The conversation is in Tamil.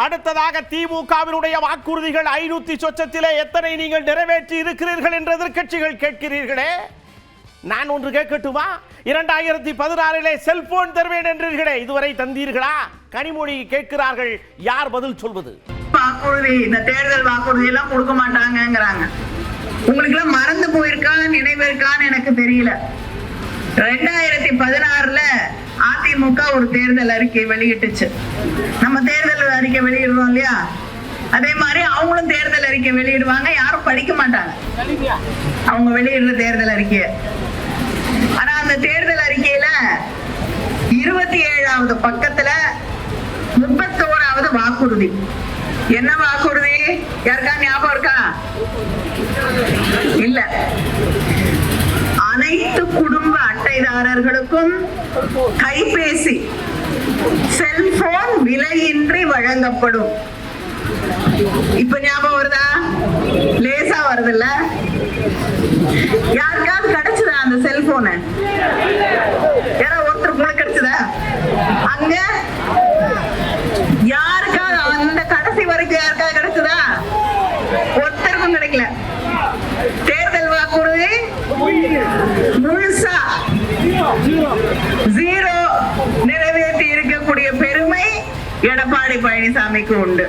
அடுத்ததாக திமுகவினுடைய வாக்குறுதிகள் 500 சொச்சத்திலே எத்தனை நீங்கள் நிறைவேற்றி இருக்கிறீர்கள் என்று எதிர்க்கட்சிகள் கேட்கிறீர்களே. நான் ஒன்று கேட்கட்டுமா? 2016 செல்போன் தருவேன் என்றீர்களே, இதுவரை தந்தீர்களா? கனிமொழி கேட்கிறார்கள், யார் பதில் சொல்வது? வாக்குறுதி, இந்த தேர்தல் வாக்குறுதி எல்லாம் கொடுக்க மாட்டாங்கங்கறாங்க. உங்களுக்கு எல்லாம் மறந்து போயிருக்கா, நினைவு இருக்கான்னு எனக்கு தெரியல. 2016 அதிமுக ஒரு தேர்தல் அறிக்கை வெளியிட்டுச்சு. நம்ம தேர்தல் அறிக்கை வெளியிடுறோம் இல்லையா, அதே மாதிரி அவங்களும் தேர்தல் அறிக்கை வெளியிடுவாங்க. யாரும் படிக்க மாட்டாங்க அவங்க வெளியிடுற தேர்தல் அறிக்கையை. ஆனா அந்த தேர்தல் அறிக்கையில 27வது பக்கத்துல 31வது வாக்குறுதி. என்ன வாக்குறுதி? யாருக்கா ஞாபகம் இருக்கா? இல்ல. அனைத்து குடும்ப அட்டைதாரர்களுக்கும் கைபேசி, செல்போன் விலையின்றி வழங்கப்படும். இப்ப ஞாபகம் வருதா? லேசா வருதுல்ல? யாருக்காவது கிடைச்சதா அந்த செல்போன்? யாரோ ஒருத்தர் உங்களுக்கு கிடைச்சதா? அங்க யாருக்காவது அந்த கடைசி வரைக்கும் யாருக்காவது கிடைச்சதா? ஒருத்தருக்கும் கிடைக்கல. தேர்தல் வாக்குறுதி முழுசா ஜீரோ நிறைவேற்றி இருக்கக்கூடிய பெருமை எடப்பாடி பழனிசாமிக்கு உண்டு.